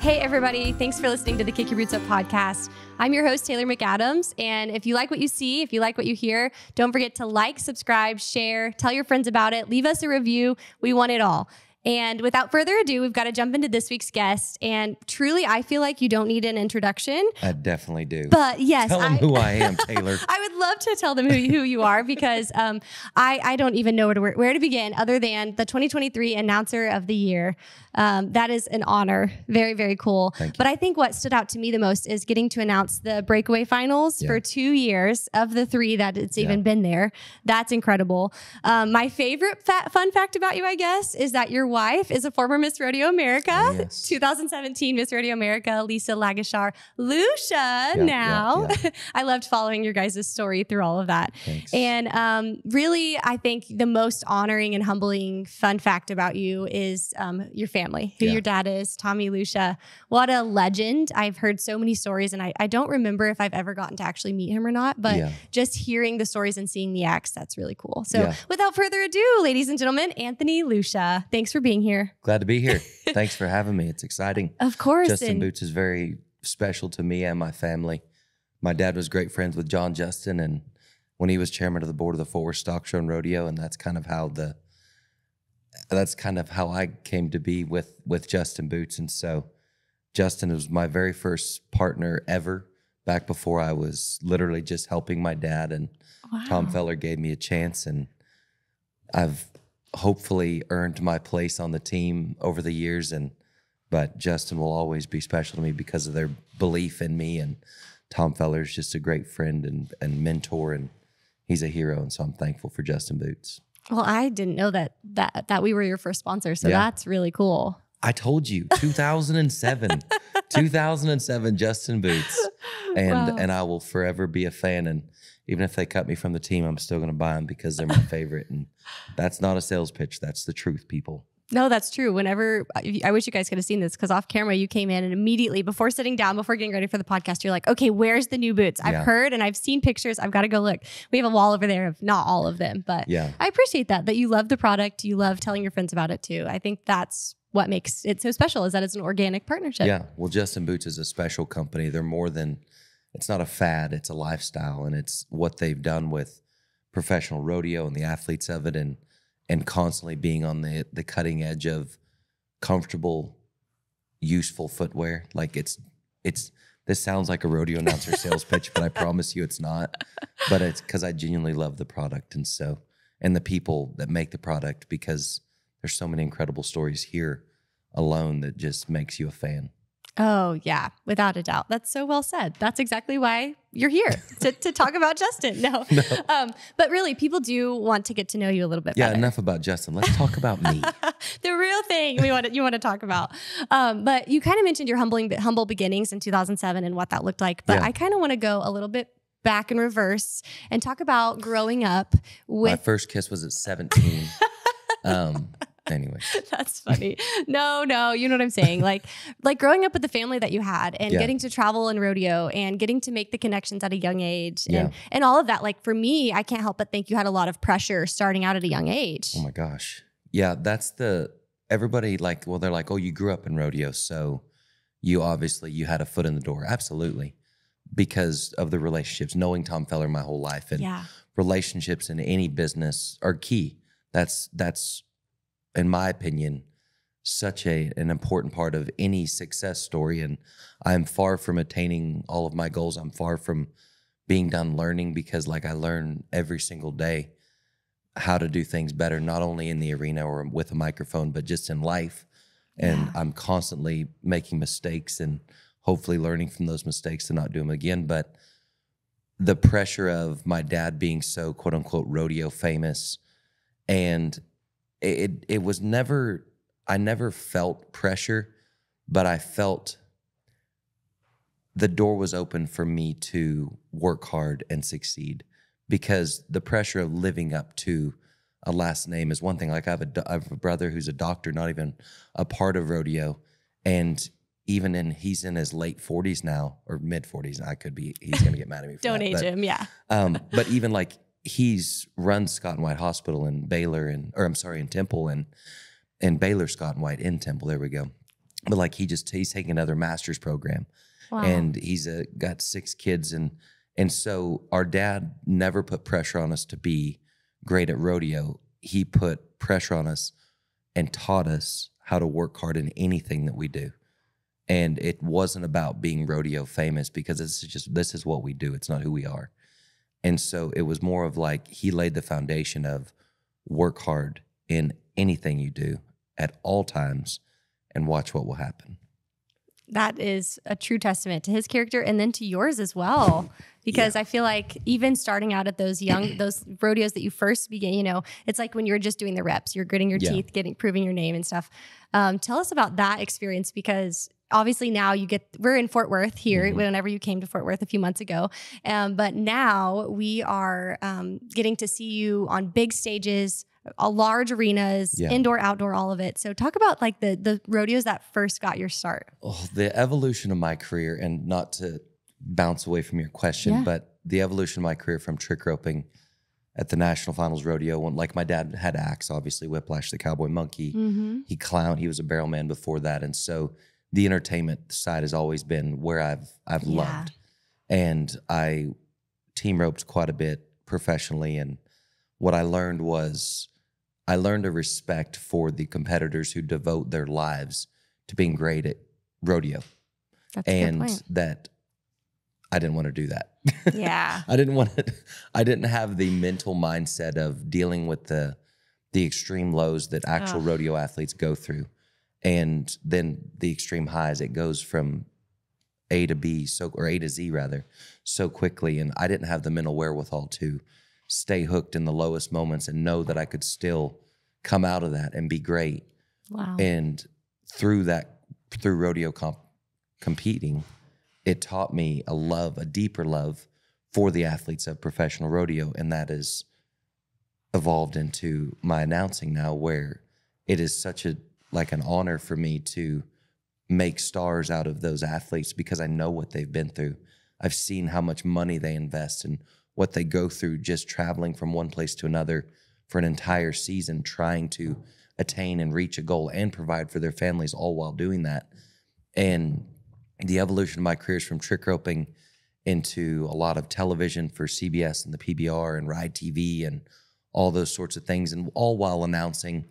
Hey, everybody. Thanks for listening to the Kick Your Boots Up podcast. I'm your host, Taylor McAdams. And if you like what you see, if you like what you hear, don't forget to like, subscribe, share, tell your friends about it, leave us a review. We want it all. And without further ado, we've got to jump into this week's guest. And truly, I feel like you don't need an introduction. I definitely do. But yes, tell them who I am, Taylor. I would love to tell them who you are because I don't even know where to begin other than the 2023 Announcer of the Year. That is an honor. Very, very cool. Thank you. But I think what stood out to me the most is getting to announce the breakaway finals for 2 years of the 3 that it's even been there. That's incredible. My favorite fun fact about you, I guess, is that your wife is a former Miss Rodeo America, 2017 Miss Rodeo America, Lisa Lagashar, Lucia now. I loved following your guys' story through all of that. Thanks. And really, I think the most honoring and humbling fun fact about you is your family, who your dad is, Tommy Lucia. What a legend. I've heard so many stories, and I don't remember if I've ever gotten to actually meet him or not, but just hearing the stories and seeing the acts, that's really cool. So without further ado, ladies and gentlemen, Anthony Lucia, thanks for being here. Glad to be here. Thanks for having me. It's exciting. Of course. Justin Boots is very special to me and my family. My dad was great friends with John Justin, and when he was chairman of the board of the footwear stock show and rodeo, and that's kind of how I came to be with Justin Boots. And so Justin was my very first partner ever, back before I was literally just helping my dad, and Tom Feller gave me a chance, and I've hopefully earned my place on the team over the years. But Justin will always be special to me because of their belief in me, and Tom Feller's just a great friend and mentor, and he's a hero. And so I'm thankful for Justin Boots. Well, I didn't know that we were your first sponsor, so that's really cool. I told you, 2007, 2007 Justin Boots, and I will forever be a fan. And even if they cut me from the team, I'm still going to buy them because they're my favorite. And that's not a sales pitch. That's the truth, people. No, that's true. Whenever, I wish you guys could have seen this, because off camera you came in and immediately before sitting down, before getting ready for the podcast, you're like, okay, where's the new boots? I've heard and I've seen pictures. I've got to go look. We have a wall over there of not all of them, but I appreciate that you love the product. You love telling your friends about it too. I think that's what makes it so special, is that it's an organic partnership. Yeah. Well, Justin Boots is a special company. They're more than, it's not a fad, it's a lifestyle, and it's what they've done with professional rodeo and the athletes of it, and constantly being on the cutting edge of comfortable, useful footwear. Like this sounds like a rodeo announcer sales pitch, but I promise you it's not. But it's because I genuinely love the product, and the people that make the product, because there's so many incredible stories here alone that just makes you a fan. Oh, yeah, without a doubt. That's so well said. That's exactly why you're here, to talk about Justin. No. But really, people do want to get to know you a little bit better. Yeah, enough about Justin. Let's talk about me. The real thing you want to talk about. But you kind of mentioned your humble beginnings in 2007 and what that looked like. But I kind of want to go a little bit back in reverse and talk about growing up with... My first kiss was at 17. Anyway, that's funny. No, you know what I'm saying? Like growing up with the family that you had, and getting to travel and rodeo, and getting to make the connections at a young age, and all of that. Like for me, I can't help but think you had a lot of pressure starting out at a young age. Oh my gosh. Yeah, that's everybody they're like, oh, you grew up in rodeo, so you had a foot in the door. Absolutely. Because of the relationships, knowing Tom Feller my whole life, and relationships in any business are key. That's in my opinion, such an important part of any success story. And I'm far from attaining all of my goals. I'm far from being done learning, because I learn every single day how to do things better, not only in the arena or with a microphone, but just in life. And I'm constantly making mistakes and hopefully learning from those mistakes to not do them again. But the pressure of my dad being so quote unquote rodeo famous, and it was never, I never felt pressure, but I felt the door was open for me to work hard and succeed, because the pressure of living up to a last name is one thing. Like I have a brother who's a doctor, not even a part of rodeo. And he's in his late 40s now, or mid 40s. He's going to get mad at me for Don't that. age him. Yeah. But even he's run Scott and White Hospital in Baylor in Temple, and Baylor Scott and White in Temple. There we go. but like he's taking another master's program. Wow. And he's got 6 kids. And so our dad never put pressure on us to be great at rodeo. He put pressure on us and taught us how to work hard in anything that we do. And it wasn't about being rodeo famous, because this is what we do. It's not who we are. And so it was more of like, he laid the foundation of work hard in anything you do at all times and watch what will happen. That is a true testament to his character, and then to yours as well. Because I feel like even starting out at those rodeos that you first begin, it's like when you're just doing the reps, you're gritting your teeth, proving your name and stuff. Tell us about that experience, because obviously now we're in Fort Worth here, whenever you came to Fort Worth a few months ago. But now we are getting to see you on big stages, large arenas, indoor, outdoor, all of it. So talk about like the rodeos that first got your start. Oh, the evolution of my career, and not to bounce away from your question, but the evolution of my career from trick roping at the National Finals Rodeo, when like my dad had acts, obviously Whiplash, the Cowboy Monkey, he clowned, he was a barrel man before that. And so the entertainment side has always been where I've loved. And I team roped quite a bit professionally. And what I learned was, I learned a respect for the competitors who devote their lives to being great at rodeo. That's a good point. That I didn't want to do that. Yeah. I didn't have the mental mindset of dealing with the extreme lows that actual rodeo athletes go through. And then the extreme highs, it goes from A to B, or A to Z rather, so quickly. And I didn't have the mental wherewithal to stay hooked in the lowest moments and know that I could still come out of that and be great. Wow. And through rodeo competing, it taught me a deeper love for the athletes of professional rodeo. And that has evolved into my announcing now, where it is such an honor for me to make stars out of those athletes, because I know what they've been through. I've seen how much money they invest and what they go through just traveling from one place to another for an entire season, trying to attain and reach a goal and provide for their families, all while doing that. And the evolution of my career is from trick roping into a lot of television for CBS and the PBR and Ride TV and all those sorts of things, and all while announcing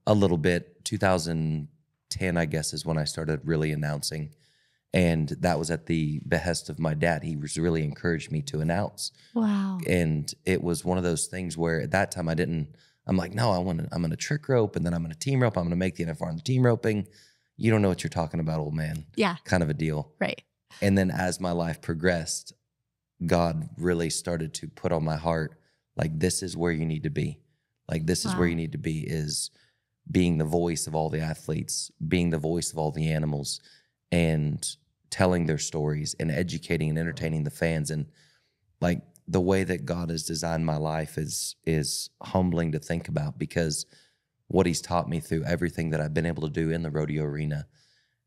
a little bit. 2010, I guess, is when I started really announcing. And that was at the behest of my dad. He was really encouraged me to announce. Wow. And it was one of those things where at that time I'm like, no, I'm going to trick rope, and then I'm going to team rope. I'm going to make the NFR in the team roping. You don't know what you're talking about, old man. Yeah. Kind of a deal. Right. And then as my life progressed, God really started to put on my heart, like, this is where you need to be. Like, this is where you need to be, is being the voice of all the athletes, being the voice of all the animals, and telling their stories and educating and entertaining the fans. And like, the way that God has designed my life is humbling to think about, because what he's taught me through everything that I've been able to do in the rodeo arena,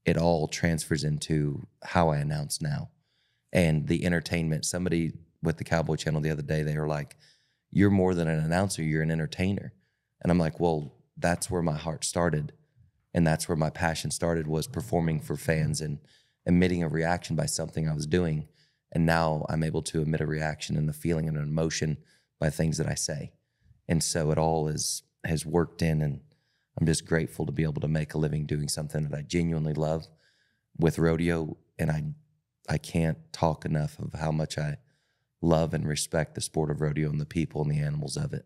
it all transfers into how I announce now. And the entertainment, somebody with the Cowboy Channel the other day, they were like, you're more than an announcer, you're an entertainer. And I'm like, well, that's where my heart started. And that's where my passion started, was performing for fans and emitting a reaction by something I was doing. And now I'm able to emit a reaction and a feeling and an emotion by things that I say. And so it all has worked in, and I'm just grateful to be able to make a living doing something that I genuinely love with rodeo. And I can't talk enough of how much I love and respect the sport of rodeo and the people and the animals of it.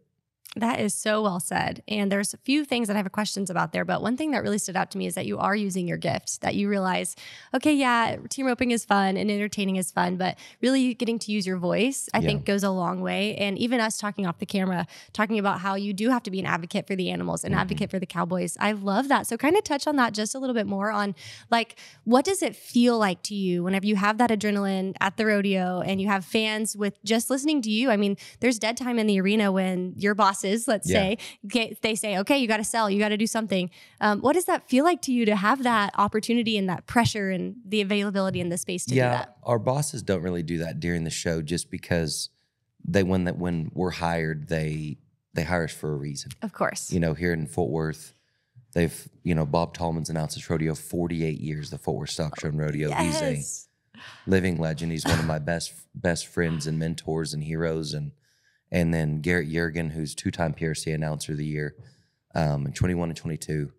That is so well said. And there's a few things that I have questions about there, but one thing that really stood out to me is that you are using your gift, that you realize, okay, yeah, team roping is fun and entertaining is fun, but really getting to use your voice, I think, goes a long way. And even us talking off the camera, talking about how you do have to be an advocate for the animals, an advocate for the cowboys. I love that. So kind of touch on that just a little bit more on, like, what does it feel like to you whenever you have that adrenaline at the rodeo and you have fans with just listening to you? I mean, there's dead time in the arena when your bosses, let's say, they say, okay, you got to sell, you got to do something. What does that feel like to you to have that opportunity and that pressure and the availability in the space to do that? Our bosses don't really do that during the show, just because when we're hired, they hire us for a reason. Of course. You know, here in Fort Worth, They've, Bob Tallman's announced this rodeo 48 years, the footwear stock show and rodeo. Yes. He's a living legend. He's one of my best friends and mentors and heroes. And then Garrett Yergin, who's 2-time PRC announcer of the year, in 21 and 22.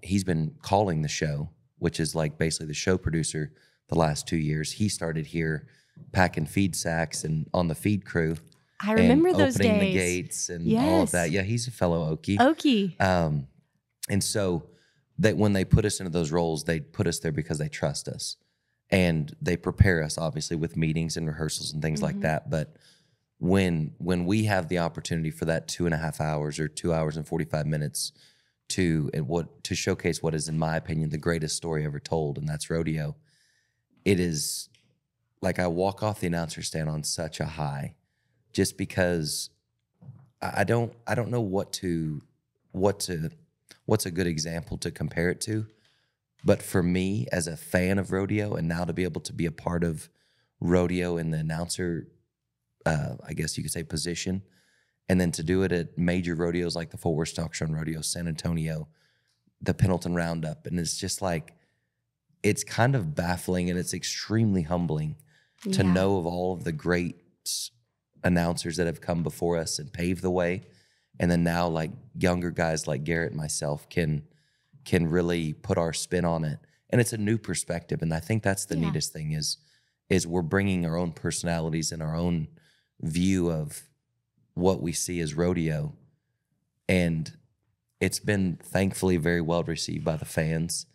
He's been calling the show, which is like basically the show producer the last 2 years. He started here packing feed sacks and on the feed crew. I remember those days. Opening the gates and all of that. Yeah, he's a fellow Okie. Okie. And so that when they put us into those roles, they put us there because they trust us. And they prepare us, obviously, with meetings and rehearsals and things like that. But when we have the opportunity for that 2.5 hours or 2 hours and 45 minutes to showcase what is, in my opinion, the greatest story ever told, and that's rodeo, it is like I walk off the announcer stand on such a high, just because I don't know what's a good example to compare it to. But for me, as a fan of rodeo, and now to be able to be a part of rodeo in the announcer, I guess you could say, position, and then to do it at major rodeos like the Fort Worth Stock Show and Rodeo, San Antonio, the Pendleton Roundup, and it's just like, it's kind of baffling and it's extremely humbling to know of all of the great announcers that have come before us and paved the way. And then now, like, younger guys like Garrett and myself can really put our spin on it. And it's a new perspective. And I think that's the neatest thing is we're bringing our own personalities and our own view of what we see as rodeo. And it's been thankfully very well received by the fans.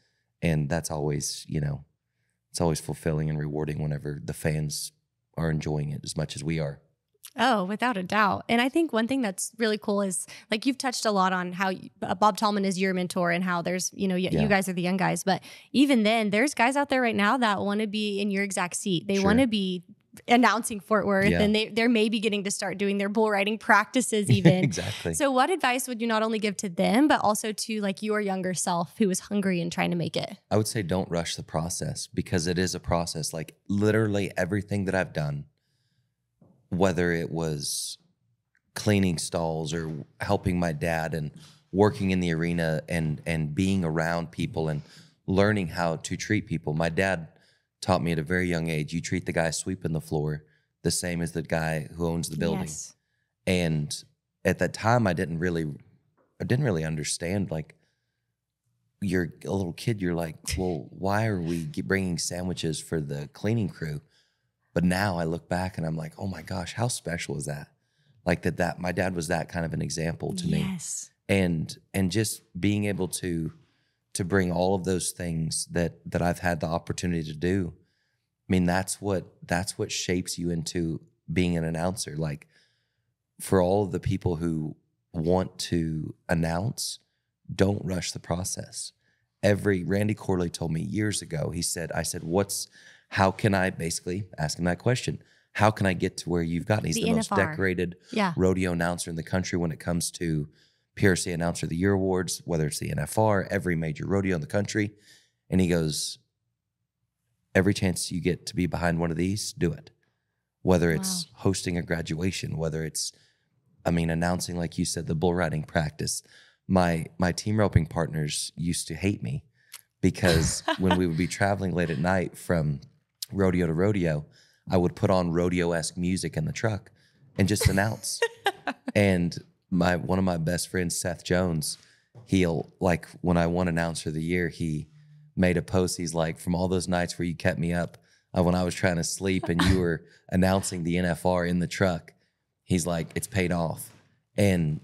And that's always, it's always fulfilling and rewarding whenever the fans are enjoying it as much as we are. Oh, without a doubt. And I think one thing that's really cool is, like, you've touched a lot on how Bob Tallman is your mentor and how there's, you guys are the young guys. But even then, there's guys out there right now that want to be in your exact seat. They want to be announcing Fort Worth, and they're maybe getting to start doing their bull riding practices even. Exactly. So what advice would you not only give to them, but also to, like, your younger self who was hungry and trying to make it? I would say don't rush the process, because it is a process. Like, literally everything that I've done, whether it was cleaning stalls or helping my dad and working in the arena and being around people and learning how to treat people. My dad taught me at a very young age, you treat the guy sweeping the floor the same as the guy who owns the building. Yes. And at that time, I didn't really understand. Like, you're a little kid, you're like, well, why are we bringing sandwiches for the cleaning crew? But now I look back and I'm like, oh my gosh, how special is that? Like that my dad was that kind of an example to me. And just being able to bring all of those things that I've had the opportunity to do. I mean, that's what shapes you into being an announcer. Like, for all of the people who want to announce, don't rush the process. Randy Corley told me years ago, I said, how can I, basically asking that question, how can I get to where you've gotten? He's the most decorated rodeo announcer in the country when it comes to PRC Announcer of the Year awards, whether it's the NFR, every major rodeo in the country. And he goes, every chance you get to be behind one of these, do it. Whether it's hosting a graduation, whether it's, announcing, like you said, the bull riding practice. My team roping partners used to hate me because when we would be traveling late at night from rodeo to rodeo, I would put on rodeo-esque music in the truck and just announce. And one of my best friends, Seth Jones, when I won Announcer of the Year, he made a post. He's like, from all those nights where you kept me up when I was trying to sleep and you were announcing the NFR in the truck, he's like, it's paid off. And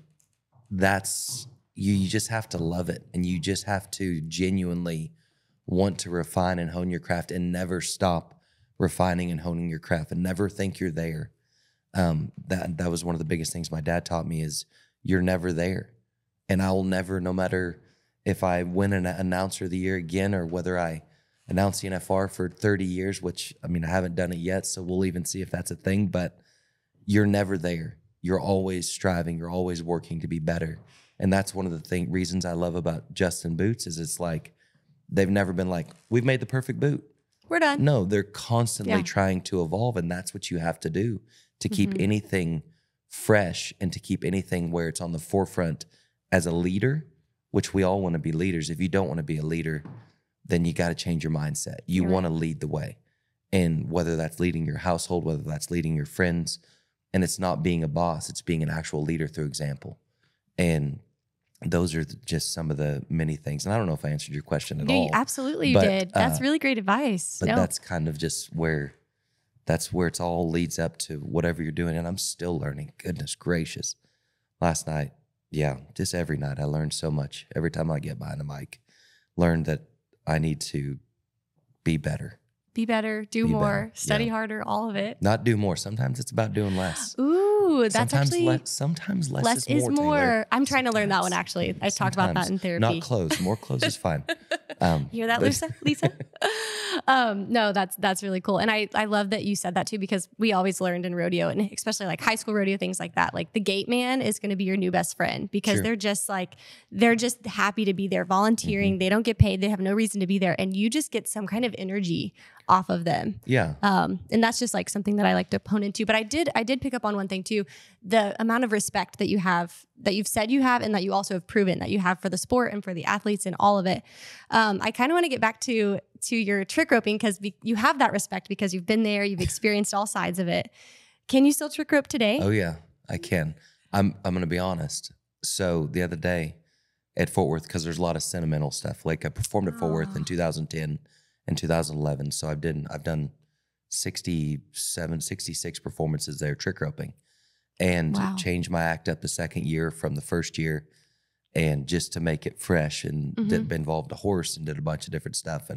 that's, you just have to love it. And you just have to genuinely want to refine and hone your craft and never stop refining and honing your craft and never think you're there. That was one of the biggest things my dad taught me is you're never there. And I will never, no matter if I win an Announcer of the Year again or whether I announce the NFR for 30 years, which, I haven't done it yet, so we'll even see if that's a thing, but you're never there. You're always striving. You're always working to be better. And that's one of the reasons I love about Justin Boots is it's like, they've never been like, we've made the perfect boot. We're done. No, they're constantly trying to evolve, and that's what you have to do to keep anything fresh and to keep anything where it's on the forefront as a leader which we all want to be leaders. If you don't want to be a leader, then you got to change your mindset. You want to lead the way. And whether that's leading your household, whether that's leading your friends, and it's not being a boss, it's being an actual leader through example. And those are just some of the many things. And I don't know if I answered your question at all. Absolutely you did. That's really great advice. But that's kind of just where it's all leads up to whatever you're doing. And I'm still learning. Goodness gracious. Last night, just every night I learned so much. Every time I get behind a mic, learned that I need to be better. Be better, do more, study harder, all of it. Not do more. Sometimes it's about doing less. Ooh, that's sometimes less is more. Taylor. I'm trying to learn that one, actually. I talked about that in therapy. Not clothes. More clothes is fine. You hear that, Lisa? No, that's really cool. And I love that you said that too, because we always learned in rodeo, and especially like high school rodeo, things like that. Like the gate man is going to be your new best friend, because they're just happy to be there volunteering. Mm-hmm. They don't get paid. They have no reason to be there. And you just get some kind of energy off of them. Yeah. And that's just like something that I like to hone into. But I did pick up on one thing too, the amount of respect that you have, that you've said you have, and that you also have proven that you have for the sport and for the athletes and all of it. I kind of want to get back to your trick roping, because you have that respect because you've been there, you've experienced all sides of it. Can you still trick rope today? Oh yeah, I can. I'm going to be honest. So the other day at Fort Worth, because there's a lot of sentimental stuff. Like I performed at Fort Worth in 2010 and 2011. So I've done 66 performances there trick roping, and changed my act up the second year from the first year, and just to make it fresh, and involved a horse and did a bunch of different stuff.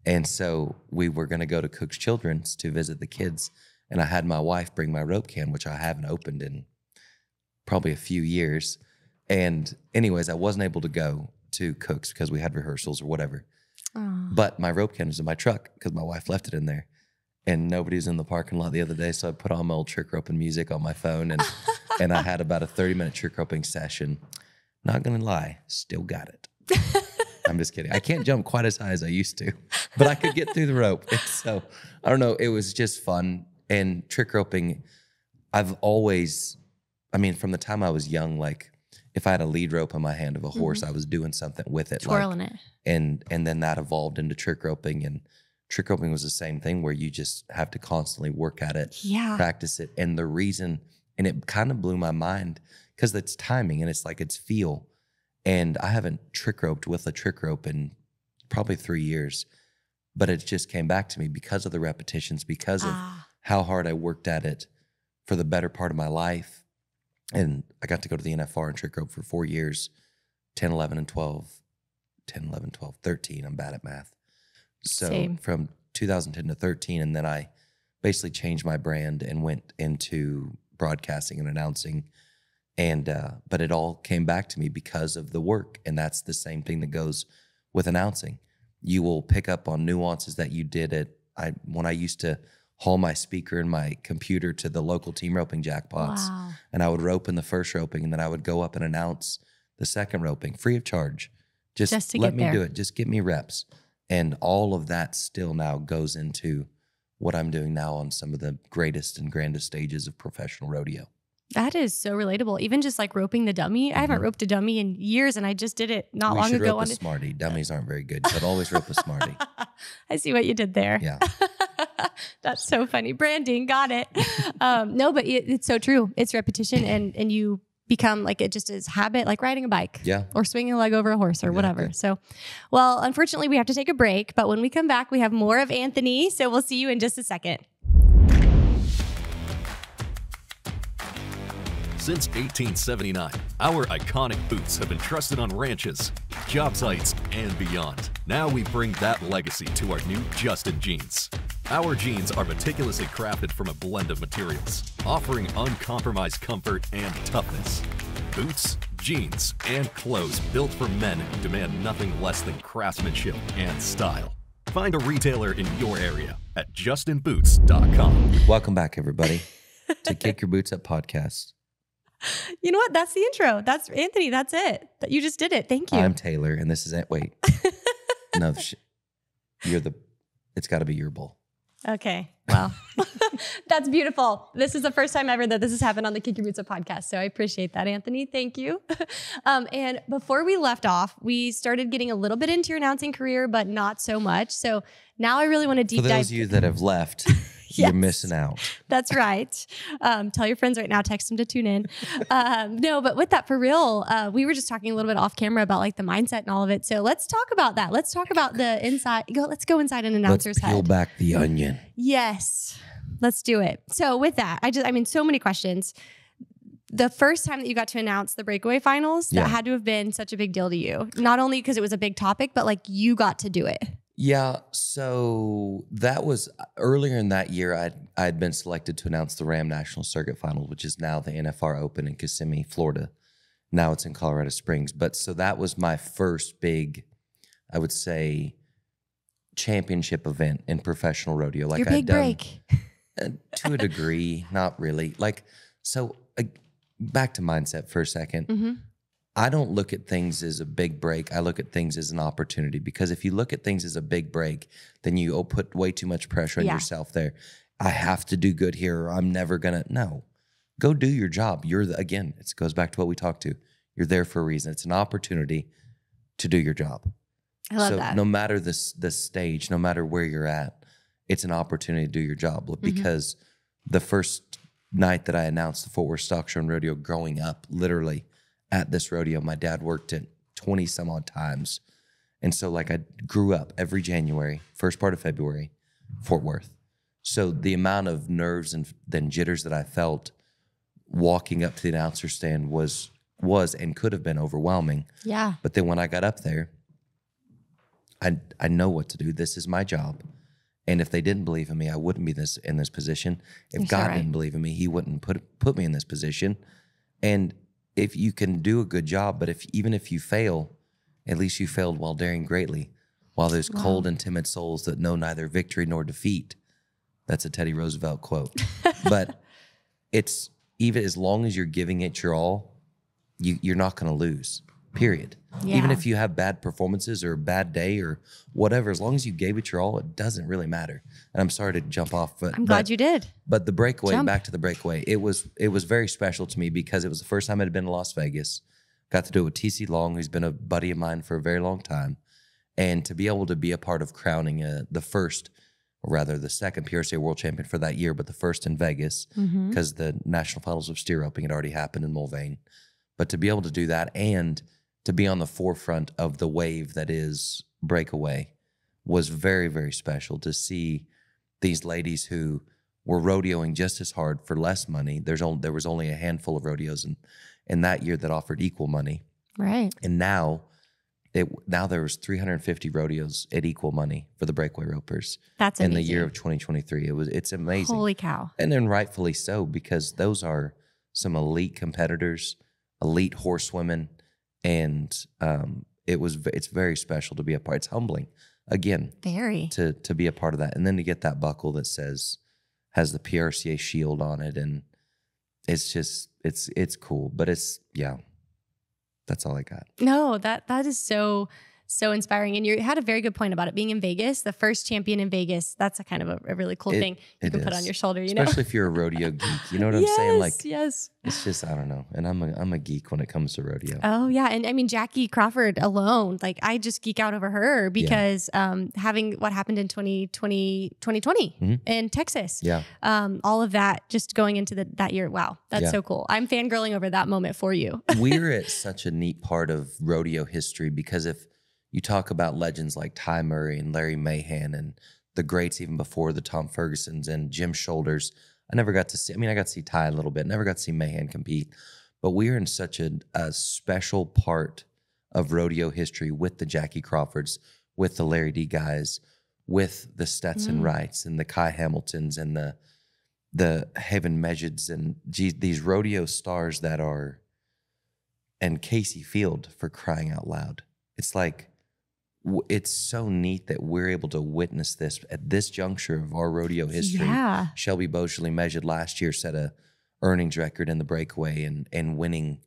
And so we were going to go to Cook's Children's to visit the kids, and I had my wife bring my rope can, which I haven't opened in probably a few years. And anyways, I wasn't able to go to Cook's because we had rehearsals or whatever. Aww. But my rope can was in my truck because my wife left it in there, and nobody was in the parking lot the other day. So I put on my old trick roping music on my phone, and I had about a 30-minute trick roping session. Not going to lie, still got it. I'm just kidding. I can't jump quite as high as I used to, but I could get through the rope. And so I don't know. It was just fun. And trick roping, I've always, from the time I was young, like if I had a lead rope in my hand of a horse, I was doing something with it. Twirling it. And then that evolved into trick roping. And trick roping was the same thing, where you just have to constantly work at it, practice it. And the reason, and it kind of blew my mind, because it's timing and it's like it's feel. And I haven't trick roped with a trick rope in probably 3 years, but it just came back to me because of the repetitions, because of how hard I worked at it for the better part of my life. And I got to go to the NFR and trick rope for 4 years, 10, 11, and 12, 10, 11, 12, 13. I'm bad at math. So from 2010 to 13, and then I basically changed my brand and went into broadcasting and announcing. And but it all came back to me because of the work. And that's the same thing that goes with announcing. You will pick up on nuances that you did when I used to haul my speaker and my computer to the local team roping jackpots. Wow. And I would rope in the first roping, and then I would go up and announce the second roping free of charge. Just let me do it. Just get me reps. And all of that still now goes into what I'm doing now on some of the greatest and grandest stages of professional rodeo. That is so relatable. Even just like roping the dummy. I haven't roped a dummy in years, and I just did it not long ago. You should rope a Smarty. Dummies aren't very good, but always rope a Smarty. I see what you did there. Yeah. That's so funny. Branding. Got it. No, but it's so true. It's repetition, and you become like, it just is habit, like riding a bike or swinging a leg over a horse or whatever. So, well, unfortunately we have to take a break, but when we come back, we have more of Anthony. So we'll see you in just a second. Since 1879, our iconic boots have been trusted on ranches, job sites, and beyond. Now we bring that legacy to our new Justin jeans. Our jeans are meticulously crafted from a blend of materials, offering uncompromised comfort and toughness. Boots, jeans, and clothes built for men who demand nothing less than craftsmanship and style. Find a retailer in your area at justinboots.com. Welcome back, everybody, to Kick Your Boots Up podcast. You know what? That's the intro. That's Anthony. That's it. You just did it. Thank you. I'm Taylor, and this is it. Wait. No, it's got to be your bowl. Okay. Well, That's beautiful. This is the first time ever that this has happened on the Kick Your Boots Up podcast. So I appreciate that, Anthony. Thank you. And before we left off, we started getting a little bit into your announcing career, but not so much. So now I really want to deep dive. For those of you that have left, you're missing out. That's right. Tell your friends right now, text them to tune in. No, but with that, for real, we were just talking a little bit off camera about like the mindset and all of it. So let's talk about that. Let's talk about the inside. Let's go inside an announcer's head. Let's peel back the onion. Yes, let's do it. So with that, so many questions. The first time that you got to announce the breakaway finals, that had to have been such a big deal to you. Not only because it was a big topic, but like you got to do it. Yeah, so that was earlier in that year. I'd been selected to announce the Ram National Circuit Finals, which is now the NFR Open in Kissimmee, Florida. Now it's in Colorado Springs. But so that was my first big, I would say, championship event in professional rodeo. Like your big break. To a degree, not really. Like, so back to mindset for a second. Mm-hmm. I don't look at things as a big break. I look at things as an opportunity, because if you look at things as a big break, then you put way too much pressure on yourself there. I have to do good here, or I'm never going to. No, go do your job. Again, it goes back to what we talked to. You're there for a reason. It's an opportunity to do your job. I love that. No matter the stage, no matter where you're at, it's an opportunity to do your job. Because the first night that I announced the footwear stock show and rodeo growing up, literally, at this rodeo, my dad worked it 20 some odd times. And so like I grew up every January, first part of February, Fort Worth. So the amount of nerves and then jitters that I felt walking up to the announcer stand was and could have been overwhelming. Yeah. But then when I got up there, I know what to do. This is my job. And if they didn't believe in me, I wouldn't be in this position. If God didn't believe in me, he wouldn't put me in this position. And if you can do a good job, but even if you fail, at least you failed while daring greatly, while there's cold and timid souls that know neither victory nor defeat. That's a Teddy Roosevelt quote. But it's even as long as you're giving it your all, you're not going to lose, period. Yeah. Even if you have bad performances or a bad day or whatever, as long as you gave it your all, it doesn't really matter. And I'm sorry to jump off, but I'm glad you did. But the breakaway, back to the breakaway, it was very special to me because it was the first time I'd been to Las Vegas. Got to do it with TC Long, who's been a buddy of mine for a very long time. And to be able to be a part of crowning the second PRCA world champion for that year, but the first in Vegas, because the national finals of steer roping had already happened in Mulvane. But to be able to do that and to be on the forefront of the wave that is breakaway was very, very special to see these ladies who were rodeoing just as hard for less money. There was only a handful of rodeos in that year that offered equal money. Right. And now there was 350 rodeos at equal money for the breakaway ropers. That's amazing. In the year of 2023. It's amazing. Holy cow. And then rightfully so, because those are some elite competitors, elite horsewomen. And it's very special to be a part. It's humbling, again, very to be a part of that, and then to get that buckle that has the PRCA shield on it, and it's just it's cool. But that's all I got. No, that is so inspiring. And you had a very good point about it being in Vegas, the first champion in Vegas. That's a kind of a really cool thing you can put on your shoulder, especially if you're a rodeo geek. You know what I'm saying? Like, yes. It's just, I don't know. And I'm a geek when it comes to rodeo. Oh yeah. And I mean, Jackie Crawford alone, like I just geek out over her because having what happened in 2020 in Texas, all of that just going into that year. Wow. That's so cool. I'm fangirling over that moment for you. We're at such a neat part of rodeo history because if you talk about legends like Ty Murray and Larry Mahan and the greats even before the Tom Fergusons and Jim Shoulders. I got to see Ty a little bit, never got to see Mahan compete. But we are in such a special part of rodeo history with the Jackie Crawfords, with the Larry D guys, with the Stetson Wrights and the Kai Hamiltons and the Haven Mejids and these rodeo stars that are, and Casey Field, for crying out loud. It's like, it's so neat that we're able to witness this at this juncture of our rodeo history. Yeah. Shelby Beaujolais Measured last year set a earnings record in the breakaway and winning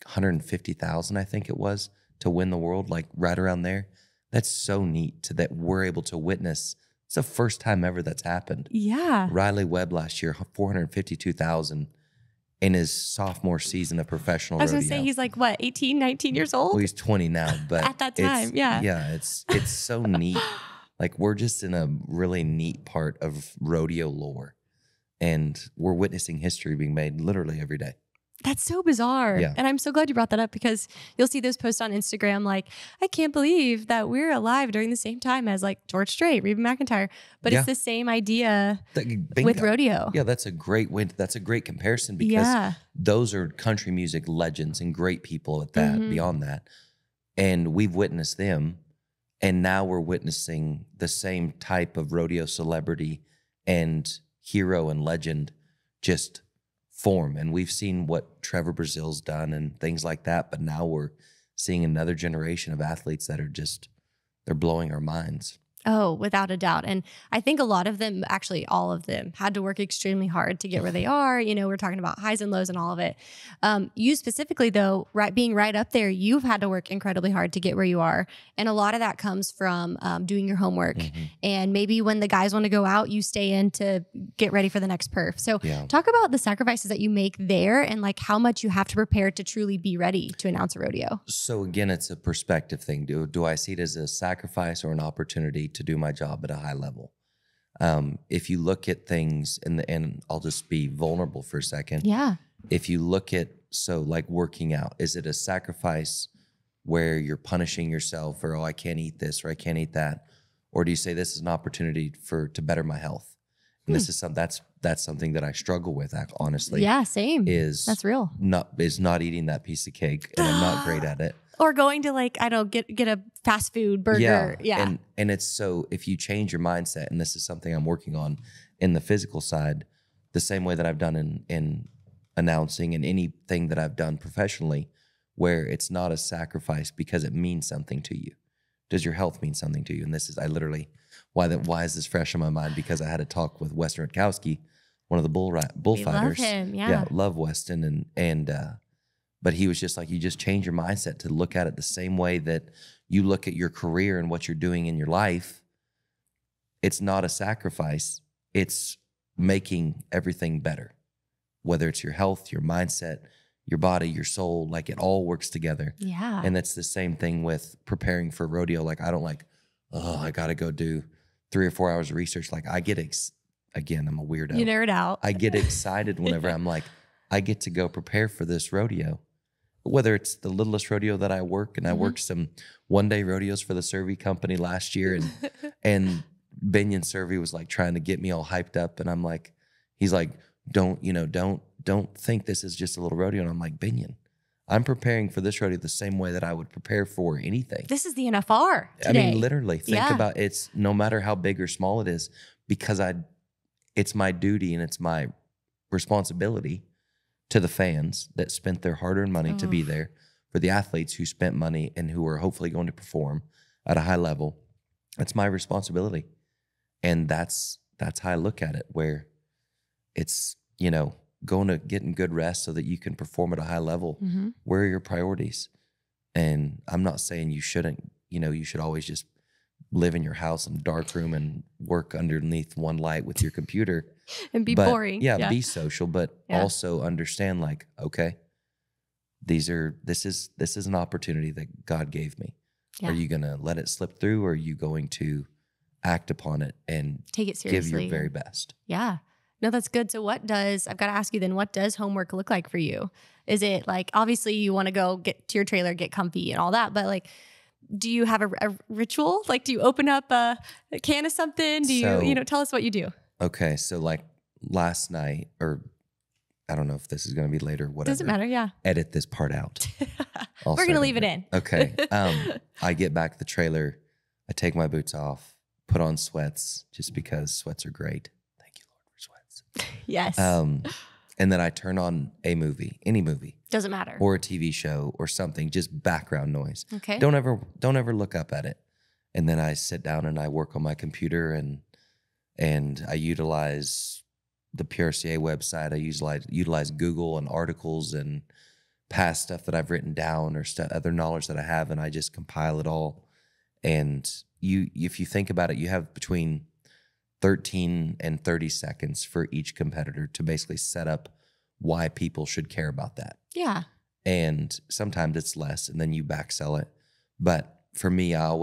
$150,000, I think it was, to win the world, like right around there. That's so neat that we're able to witness It's the first time ever that's happened. Yeah. Riley Webb last year, 452,000 in his sophomore season of professional rodeo. I was going to say, he's like, what, 18, 19 years old? Well, he's 20 now, but at that time, yeah. Yeah, it's so neat. Like, we're just in a really neat part of rodeo lore, and we're witnessing history being made literally every day. That's so bizarre. Yeah. And I'm so glad you brought that up, because you'll see those posts on Instagram like, I can't believe that we're alive during the same time as like George Strait, Reba McEntire. But it's the same idea with rodeo. Yeah, that's a great win. That's a great comparison, because those are country music legends and great people at that, beyond that. And we've witnessed them. And now we're witnessing the same type of rodeo celebrity and hero and legend just form. And we've seen what Trevor Brazil's done and things like that, but now we're seeing another generation of athletes that are just, they're blowing our minds. Oh, without a doubt. And I think a lot of them, actually all of them, had to work extremely hard to get where they are. You know, we're talking about highs and lows and all of it. You specifically, though, being right up there, you've had to work incredibly hard to get where you are. And a lot of that comes from doing your homework. And maybe when the guys want to go out, you stay in to get ready for the next perf. So talk about the sacrifices that you make there, and like how much you have to prepare to truly be ready to announce a rodeo. So again, it's a perspective thing. Do I see it as a sacrifice or an opportunity to do my job at a high level? If you look at things and I'll just be vulnerable for a second. Yeah. If you look at, so like working out, is it a sacrifice where you're punishing yourself, or, oh, I can't eat this or I can't eat that? Or do you say this is an opportunity to better my health? And this is that's something that I struggle with, honestly. Yeah, same. That's real. Not eating that piece of cake, and I'm not great at it. Or going to, like, I don't get a fast food burger. Yeah. And it's, so if you change your mindset, and this is something I'm working on in the physical side, the same way that I've done in announcing and anything that I've done professionally, where it's not a sacrifice because it means something to you. Does your health mean something to you? And this is, why is this fresh in my mind? Because I had a talk with Weston Rutkowski, one of the bullfighters. Love him, yeah. Love Weston. But he was just like, you just change your mindset to look at it the same way that you look at your career and what you're doing in your life. It's not a sacrifice. It's making everything better, whether it's your health, your mindset, your body, your soul, like it all works together. Yeah. And that's the same thing with preparing for rodeo. Like, I don't like, oh, I got to go do 3 or 4 hours of research. Like, I get, again, I'm a weirdo. You nerd out. I get excited whenever I'm like, I get to go prepare for this rodeo. Whether it's the littlest rodeo that I work, and I worked some one-day rodeos for the Survey company last year, and Binion Survey was like trying to get me all hyped up, and I'm like, he's like, don't think this is just a little rodeo, and I'm like, Binion, I'm preparing for this rodeo the same way that I would prepare for anything. This is the NFR today. I mean, literally, think about it's no matter how big or small it is, because it's my duty and it's my responsibility to the fans that spent their hard-earned money to be there, for the athletes who spent money and who are hopefully going to perform at a high level. It's my responsibility. And that's how I look at it, where it's, going to getting good rest so that you can perform at a high level. Where are your priorities? And I'm not saying you shouldn't, you should always just live in your house in a dark room and work underneath one light with your computer. And be boring. Yeah, be social, but also understand, like, okay, this is an opportunity that God gave me. Are you going to let it slip through, or are you going to act upon it and take it seriously? Give your very best. Yeah. No, that's good. So I've got to ask you then, what does homework look like for you? Is it like, obviously you want to go get to your trailer, get comfy and all that, but like, do you have a ritual? Like, do you open up a can of something? Do you tell us what you do? Okay. So like last night, or I don't know if this is going to be later, whatever. Doesn't matter. Yeah. Edit this part out. We're going to leave it in. Okay. I get back to the trailer. I take my boots off, put on sweats, just because sweats are great. Thank you, Lord, for sweats. Yes. And then I turn on a movie, any movie. Doesn't matter. Or a TV show or something, just background noise. Okay. Don't ever look up at it. And then I sit down and I work on my computer, and I utilize the PRCA website. I utilize Google and articles and past stuff that I've written down, or other knowledge that I have, and I just compile it all. And if you think about it, you have between 13 and 30 seconds for each competitor to basically set up why people should care about that. Yeah. And sometimes it's less and then you back sell it. But for me, I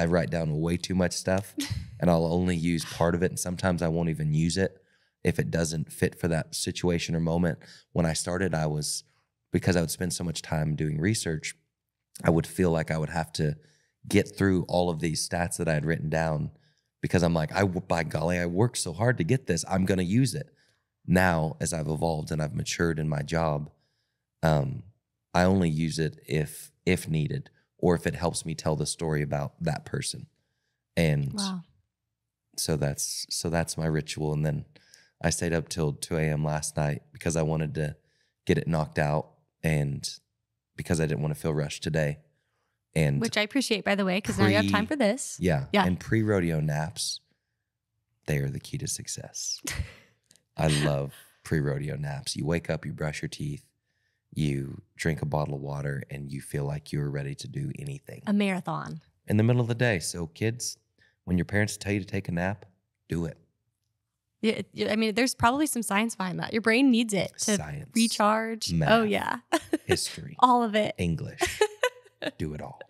write down way too much stuff and I'll only use part of it. And sometimes I won't even use it if it doesn't fit for that situation or moment. When I started, because I would spend so much time doing research, I would feel like I would have to get through all of these stats that I had written down because I'm like, by golly, I worked so hard to get this. I'm going to use it. Now, as I've evolved and I've matured in my job, I only use it if needed or if it helps me tell the story about that person. And wow. So that's my ritual. And then I stayed up till 2 a.m. last night because I wanted to get it knocked out and because I didn't want to feel rushed today. And which I appreciate, by the way, because now you have time for this. Yeah. And pre-rodeo naps, they are the key to success. I love pre-rodeo naps. You wake up, you brush your teeth, you drink a bottle of water, and you feel like you're ready to do anything. A marathon. In the middle of the day. So kids, when your parents tell you to take a nap, do it. Yeah, I mean, there's probably some science behind that. Your brain needs it to recharge. Math, oh, yeah. History. All of it. English. Do it all.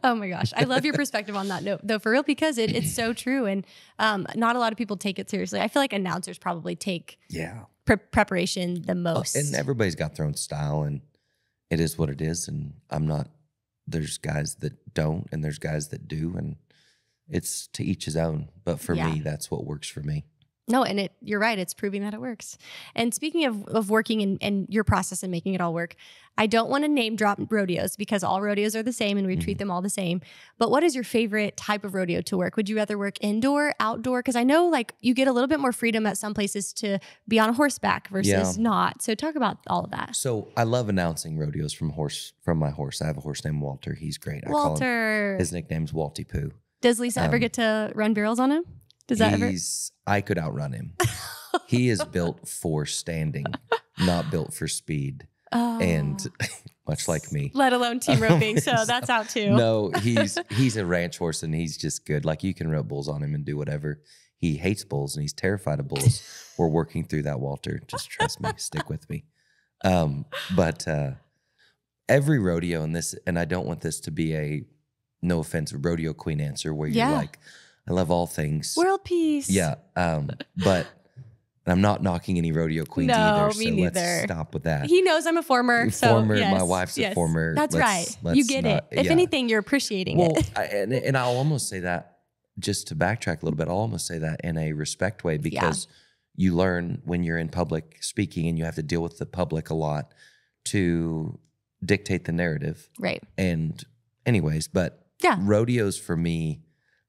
Oh my gosh. I love your perspective on that note, though, for real, because it's so true. And not a lot of people take it seriously. I feel like announcers probably take preparation the most. And everybody's got their own style, and it is what it is. And there's guys that don't, and there's guys that do, and it's to each his own. But for me, that's what works for me. No, and you're right. It's proving that it works. And speaking of working and your process and making it all work, I don't want to name drop rodeos because all rodeos are the same and we treat them all the same. But what is your favorite type of rodeo to work? Would you rather work indoor, outdoor? Because I know like you get a little bit more freedom at some places to be on horseback versus not. So talk about all of that. So I love announcing rodeos from my horse. I have a horse named Walter. He's great. I call him, his nickname's Walty Poo. Does Lisa ever get to run barrels on him? Does that ever? I could outrun him. He is built for standing, not built for speed. Oh. And much like me. Let alone team roping, so that's out too. No, he's a ranch horse and he's just good. Like you can rope bulls on him and do whatever. He hates bulls and he's terrified of bulls. We're working through that, Walter. Just trust me. Stick with me. But every rodeo in this, and I don't want this to be a, no offense, rodeo queen answer where you're like, I love all things. World peace. Yeah. But I'm not knocking any rodeo queens either. So let's stop with that. He knows I'm a former. My wife's a former. That's right. You get it. If anything, you're appreciating it. And I'll almost say that, just to backtrack a little bit, I'll almost say that in a respect way because you learn when you're in public speaking and you have to deal with the public a lot to dictate the narrative. Right. And anyways, but rodeos for me,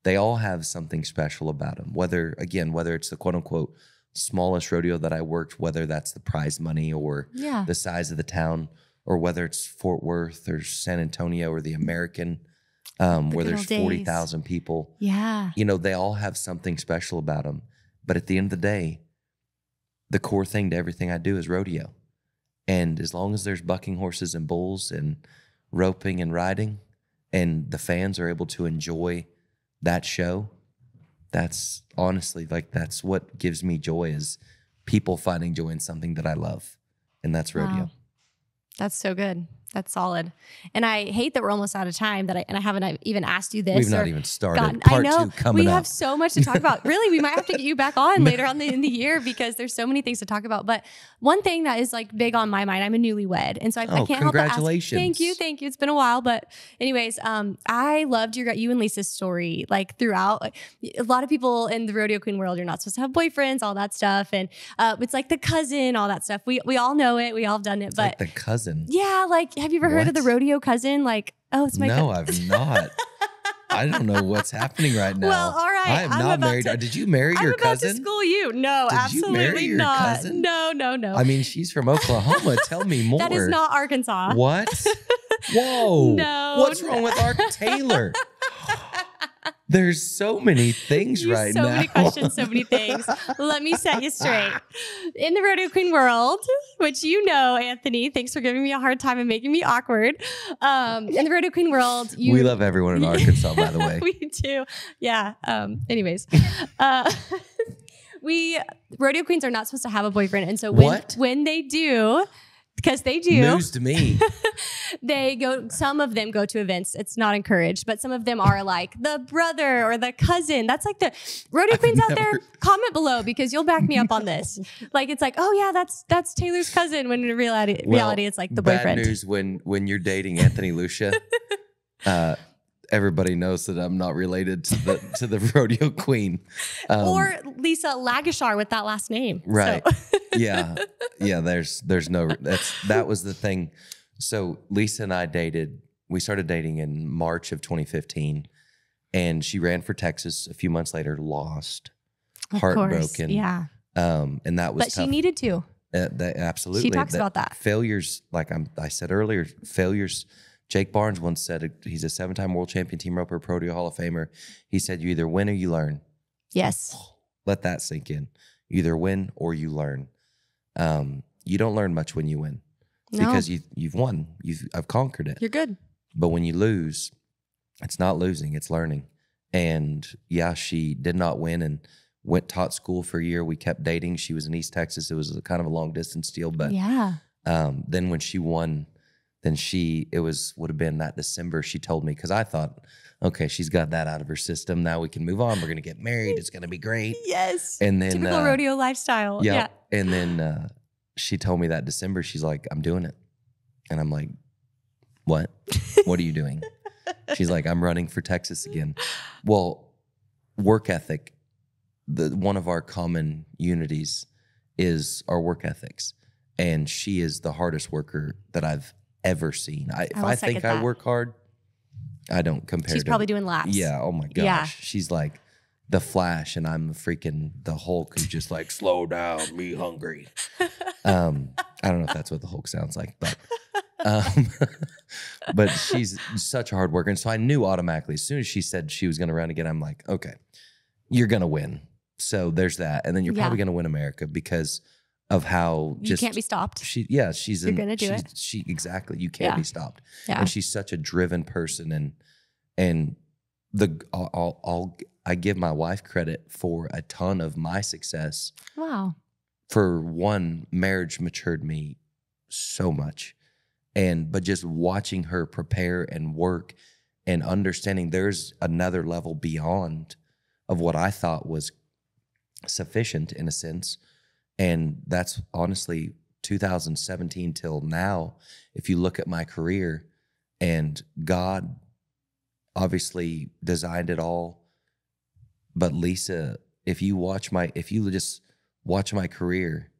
they all have something special about them. Whether it's the quote unquote smallest rodeo that I worked, whether that's the prize money or the size of the town, or whether it's Fort Worth or San Antonio or the American, where there's 40,000 people. Yeah. They all have something special about them. But at the end of the day, the core thing to everything I do is rodeo. And as long as there's bucking horses and bulls and roping and riding, and the fans are able to enjoy that show, that's honestly that's what gives me joy, is people finding joy in something that I love. And that's rodeo. Wow. That's so good. That's solid. And I hate that we're almost out of time, and I haven't even asked you this. We've not even started. Part two coming up. We have so much to talk about. Really, we might have to get you back on later on in the year because there's so many things to talk about. But one thing that is like big on my mind, I'm a newlywed. And so I can't help but ask. Congratulations. Thank you. It's been a while. But anyways, I loved you and Lisa's story like throughout. A lot of people in the rodeo queen world, you're not supposed to have boyfriends, all that stuff. And it's like the cousin, all that stuff. We all know it. We all have done it. But like the cousin. Yeah, like have you ever heard of the rodeo cousin? Like, it's my cousin. No, I've not. I don't know what's happening right now. Well, all right. I am not married. Did you marry your cousin? I'm about to school you. No, absolutely you marry your not. Cousin? No. I mean, she's from Oklahoma. Tell me more. That is not Arkansas. What? Whoa. No. What's wrong with Taylor? There's so many things right now. So many questions, so many things. Let me set you straight. In the Rodeo Queen world, which you know, Anthony, thanks for giving me a hard time and making me awkward. In the Rodeo Queen world, we love everyone in Arkansas, by the way. We do. Yeah. Anyways, rodeo queens are not supposed to have a boyfriend. And so when they do, because they do. News to me. Some of them go to events. It's not encouraged, but some of them are like the brother or the cousin. That's like the rodeo queens out there. Comment below because you'll back me up on this. Like, it's like, oh yeah, that's Taylor's cousin. When in reality, it's like the boyfriend. Bad news when you're dating Anthony Lucia. Everybody knows that I'm not related to the rodeo queen. Or Lisa Lagashar with that last name. Right. So. Yeah. There's no, that was the thing. So Lisa and I we started dating in March of 2015 and she ran for Texas a few months later, lost, heartbroken. Course, yeah. And that was But tough. she needed to. Absolutely. She talks about that. Failures, like I said earlier, failures. Jake Barnes once said, he's a 7-time world champion team roper, Rodeo Hall of Famer. He said, you either win or you learn. Yes. Let that sink in. You either win or you learn. You don't learn much when you win because you've won. I've conquered it. You're good. But when you lose, it's not losing, it's learning. And yeah, she did not win and taught school for a year. We kept dating. She was in East Texas. It was kind of a long distance deal. But yeah. Then when she won, then would have been that December, she told me, because I thought, okay, she's got that out of her system. Now we can move on. We're going to get married. It's going to be great. Yes. And then typical rodeo lifestyle. Yeah. And then she told me that December, she's like, I'm doing it. And I'm like, what? What are you doing? She's like, I'm running for Texas again. Well, work ethic, one of our common unities is our work ethics. And she is the hardest worker that I've ever seen. If I think I work hard, I don't compare. She's probably doing laps. Yeah. Oh my gosh. Yeah. She's like the Flash, and I'm the Hulk who's just like, slow down, me hungry. I don't know if that's what the Hulk sounds like, but but she's such a hard worker. And so I knew automatically as soon as she said she was going to run again, I'm like, okay, you're going to win. So there's that. And then you're probably going to win America because of how you can't be stopped. You're gonna do it. Exactly. You can't be stopped. Yeah. And she's such a driven person, and I give my wife credit for a ton of my success. Wow. For one, marriage matured me so much, but just watching her prepare and work and understanding there's another level beyond of what I thought was sufficient in a sense. And that's honestly 2017 till now. If you look at my career, and God obviously designed it all, but Lisa, if you just watch my career,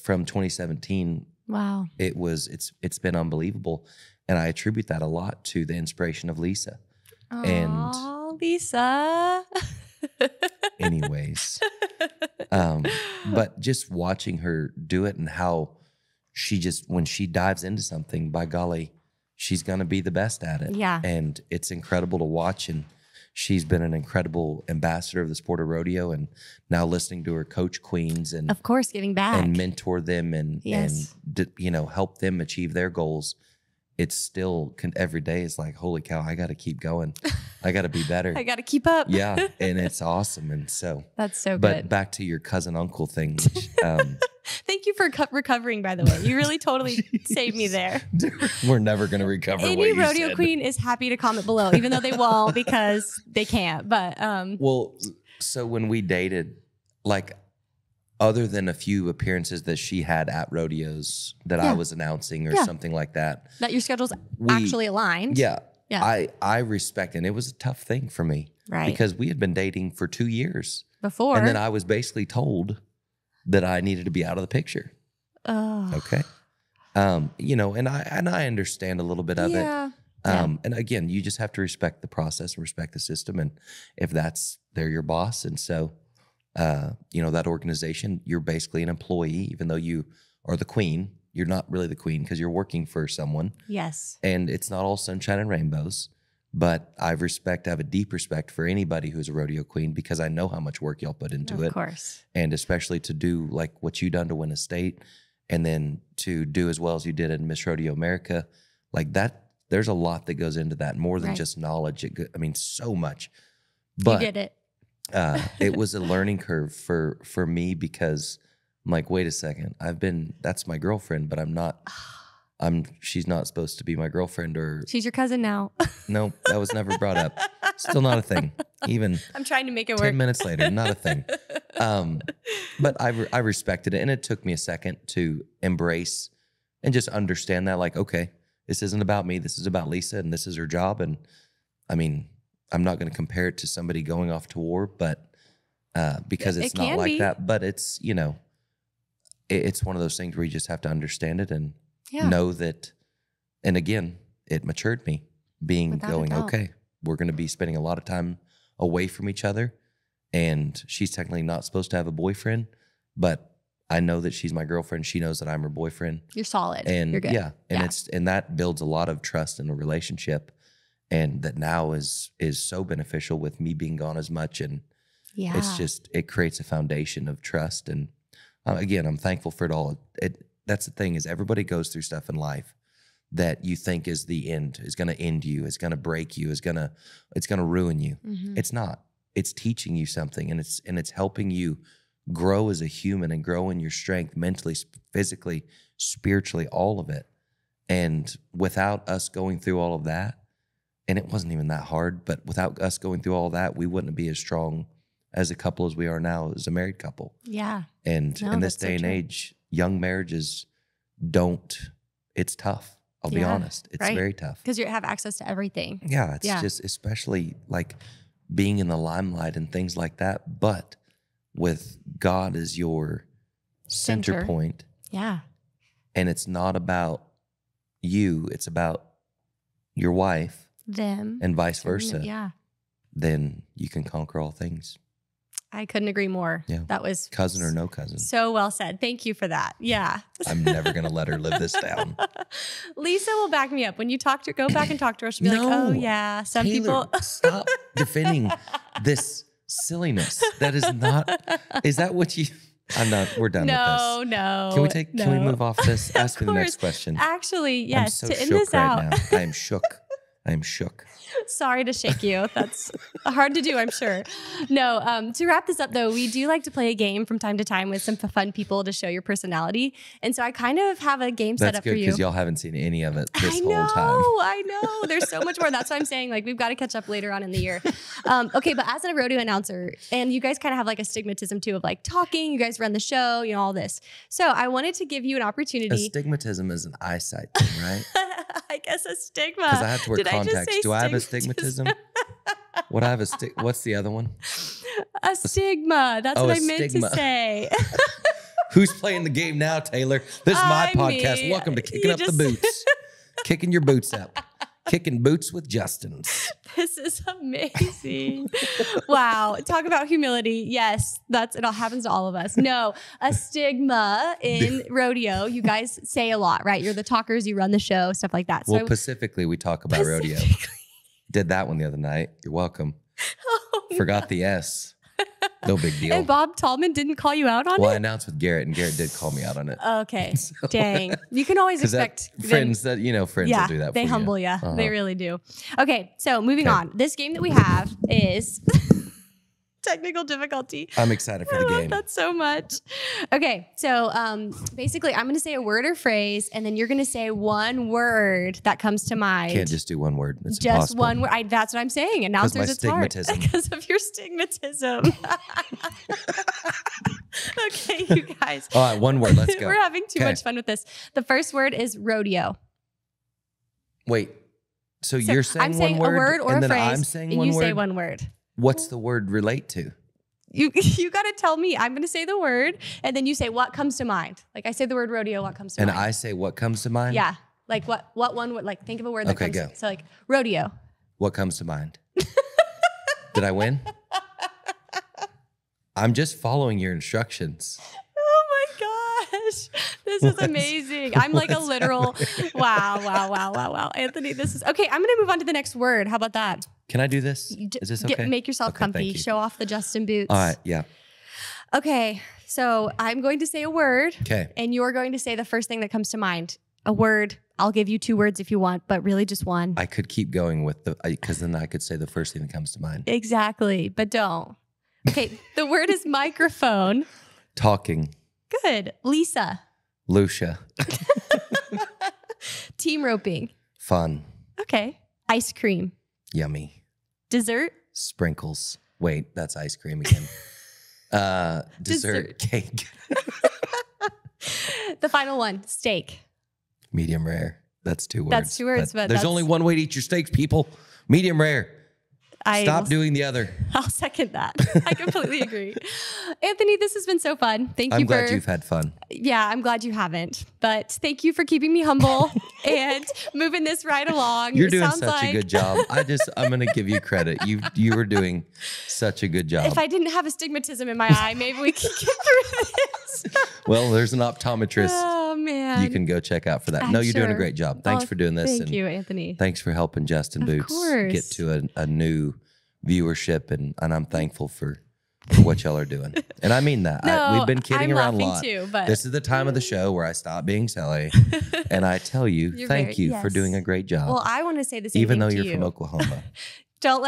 from 2017, wow, it's been unbelievable, and I attribute that a lot to the inspiration of Lisa. Aww, and Lisa. Anyways. But just watching her do it and how when she dives into something, by golly, she's going to be the best at it. Yeah. And it's incredible to watch. And she's been an incredible ambassador of the sport of rodeo, and now listening to her coach queens and of course giving back and mentor them and help them achieve their goals. It's still every day is like, holy cow, I got to keep going. I got to be better. I got to keep up. Yeah. And it's awesome. And so that's so good. But back to your cousin uncle thing. Thank you for recovering, by the way. You really totally saved me there. We're never going to recover. Any rodeo queen is happy to comment below, even though they won't because they can't. But well, so when we dated, like, other than a few appearances that she had at rodeos that I was announcing or something like that. That your schedules actually aligned. Yeah. I respect, and it was a tough thing for me. Right. Because we had been dating for 2 years. Before. And then I was basically told that I needed to be out of the picture. Oh. Okay. And I understand a little bit of it. And again, you just have to respect the process and respect the system. And if they're your boss. And so, that organization, you're basically an employee, even though you are the queen. You're not really the queen because you're working for someone. Yes. And it's not all sunshine and rainbows, But I have a deep respect for anybody who's a rodeo queen because I know how much work y'all put into it. Of course. And especially to do like what you done to win a state and then to do as well as you did in Miss Rodeo America, like that, there's a lot that goes into that more than just knowledge. I mean, so much. But you did it. It was a learning curve for me because I'm like, wait a second, that's my girlfriend, but she's not supposed to be my girlfriend or. She's your cousin now. No, that was never brought up. Still not a thing. Even I'm trying to make it 10 work. minutes later, not a thing. But I respected it. And it took me a second to embrace and just understand that like, okay, this isn't about me. This is about Lisa and this is her job. And I mean, I'm not going to compare it to somebody going off to war, but because it's not like that. But it's, you know, it's one of those things where you just have to understand it and know that. And again, it matured me going, okay, we're going to be spending a lot of time away from each other. And she's technically not supposed to have a boyfriend, but I know that she's my girlfriend. She knows that I'm her boyfriend. You're solid. And you're good. Yeah. And that builds a lot of trust in a relationship. And that now is so beneficial with me being gone as much. And it creates a foundation of trust. And again, I'm thankful for it all. That's the thing is everybody goes through stuff in life that you think is the end, is going to end you, is going to break you, it's going to ruin you. Mm-hmm. It's not. It's teaching you something and it's helping you grow as a human and grow in your strength mentally, physically, spiritually, all of it. And without us going through all of that, and it wasn't even that hard, but without us going through all that, we wouldn't be as strong as a couple as we are now as a married couple. Yeah. And in this day and age, young marriages it's tough. I'll be honest. It's very tough. Because you have access to everything. Yeah. It's just, especially like being in the limelight and things like that. But with God as your center point. Yeah. And it's not about you, it's about your wife. Them. And vice versa. Yeah. Then you can conquer all things. I couldn't agree more. Yeah. That was cousin or no cousin. So well said. Thank you for that. Yeah. I'm never going to let her live this down. Lisa will back me up. When you go back and talk to her, she'll be like, oh yeah. Some Taylor, people. Stop defending this silliness. That is that what you, we're done with this. No. Can we move off this? Ask me the next question. Actually, yes. I'm so shook right now. I am shook. I am shook. Sorry to shake you. That's hard to do, I'm sure. No, to wrap this up though, we do like to play a game from time to time with some fun people to show your personality. And so I kind of have a game set up for you. That's good because y'all haven't seen any of it this whole time. I know. There's so much more. That's why I'm saying like we've got to catch up later on in the year. Okay, but as a rodeo announcer, and you guys kind of have like a stigmatism too of like talking, you guys run the show, you know, all this. So I wanted to give you an opportunity. Astigmatism is an eyesight thing, right? I guess a stigma. Because I have to wear contacts. Do I have astigmatism? What's the other one? A stigma. That's what I meant to say. Who's playing the game now, Taylor? This is my podcast. Welcome to Kicking Up the Boots. Kicking your boots up. Kicking boots with Justins. This is amazing. Wow. Talk about humility. Yes, it all happens to all of us. No, a stigma in rodeo. You guys say a lot, right? You're the talkers, you run the show, stuff like that. Well, specifically, we talk about rodeo. Did that one the other night. You're welcome. Forgot the S. No big deal. And Bob Tallman didn't call you out on it? Well, I announced with Garrett, and Garrett did call me out on it. Okay. So, dang. You can always expect friends will do that for you. They humble you. They really do. Okay, so moving on. This game that we have is technical difficulty. I'm excited for the game. I love that so much. Okay, so basically I'm going to say a word or phrase, and then you're going to say one word that comes to mind. Can't just do one word. It's just impossible. One word. That's what I'm saying. Announcers, it's hard. Because of your stigmatism. Okay, you guys. All right, one word. Let's go. We're having too much fun with this. The first word is rodeo. Wait. So you're saying one word, a word or and a then phrase, I'm saying and one you word? say one word. What's the word relate to? You got to tell me. I'm going to say the word, and then you say what comes to mind. Like I say the word rodeo, what comes to mind? And I say what comes to mind? Yeah. Like what one would, like think of a word that comes go. So like rodeo. What comes to mind? Did I win? I'm just following your instructions. Oh my gosh. This is amazing. I'm like a literal, wow. Anthony, this is, okay, I'm going to move on to the next word. How about that? Can I do this? Is this okay? Make yourself comfy. Show off the Justin boots. All right, yeah. Okay, so I'm going to say a word. Okay. And you're going to say the first thing that comes to mind. A word. I'll give you 2 words if you want, but really just one. I could keep going with because then I could say the first thing that comes to mind. Exactly, but don't. Okay, the word is microphone. Talking. Good. Lisa. Lucia. Team roping. Fun. Okay. Ice cream. Yummy. Dessert. Sprinkles. Wait, that's ice cream again. Dessert. Cake. The final one. Steak. Medium rare. That's 2 words. That's 2 words, but there's only one way to eat your steaks, people. Medium rare. Stop doing the other. I'll second that. I completely agree. Anthony, this has been so fun. Thank you. I'm glad you've had fun. Yeah, I'm glad you haven't. But thank you for keeping me humble and moving this right along. You're doing such a good job. I'm going to give you credit. You were doing such a good job. If I didn't have astigmatism in my eye, maybe we could get through this. Well, there's an optometrist. Oh, man. You can go check out for that. No, you're doing a great job. Thanks for doing this. Thank you, Anthony. Thanks for helping Justin Boots get to a new viewership, and I'm thankful for what y'all are doing. And I mean that. We've been kidding around a lot. Too, but this is the time of the show where I stop being silly and I tell you, thank you for doing a great job. Well, I want to say the same even thing though to you're you. from Oklahoma. Don't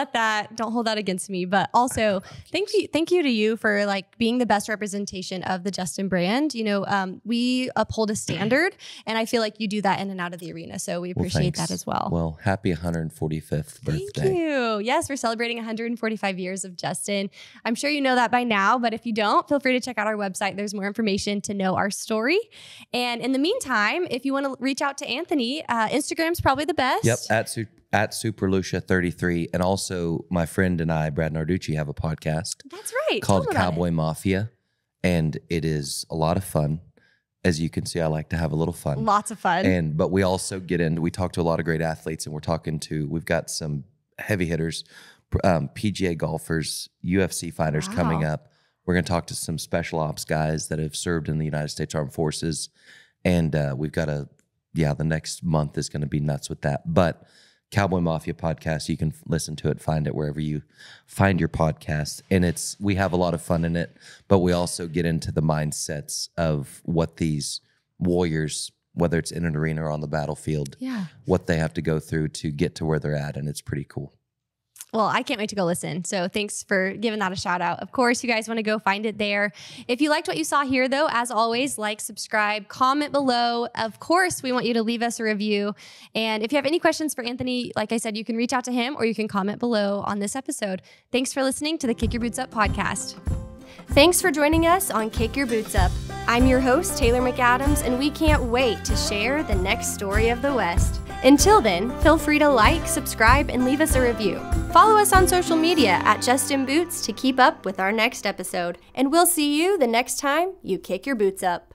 hold that against me. But also, thank you to you for like being the best representation of the Justin brand. You know, we uphold a standard, and I feel like you do that in and out of the arena. So we appreciate that as well. Well, happy 145th birthday. Thank you. Yes, we're celebrating 145 years of Justin. I'm sure you know that by now, but if you don't, feel free to check out our website. There's more information to know our story. And in the meantime, if you want to reach out to Anthony, Instagram's probably the best. Yep, at SuperLucia33. And also my friend and I, Brad Narducci, have a podcast. That's right. Called Cowboy Mafia. And it is a lot of fun. As you can see, I like to have a little fun. Lots of fun. But we also we talk to a lot of great athletes, and we've got some heavy hitters, PGA golfers, UFC fighters coming up. We're going to talk to some special ops guys that have served in the United States Armed Forces. And we've got the next month is going to be nuts with that. But Cowboy Mafia podcast, you can listen to it, find it wherever you find your podcast. And we have a lot of fun in it, but we also get into the mindsets of what these warriors, whether it's in an arena or on the battlefield, what they have to go through to get to where they're at. And it's pretty cool. Well, I can't wait to go listen. So thanks for giving that a shout out. Of course, you guys want to go find it there. If you liked what you saw here, though, as always, like, subscribe, comment below. Of course, we want you to leave us a review. And if you have any questions for Anthony, like I said, you can reach out to him or you can comment below on this episode. Thanks for listening to the Kick Your Boots Up podcast. Thanks for joining us on Kick Your Boots Up. I'm your host, Taylor McAdams, and we can't wait to share the next story of the West. Until then, feel free to like, subscribe, and leave us a review. Follow us on social media at Justin Boots to keep up with our next episode. And we'll see you the next time you kick your boots up.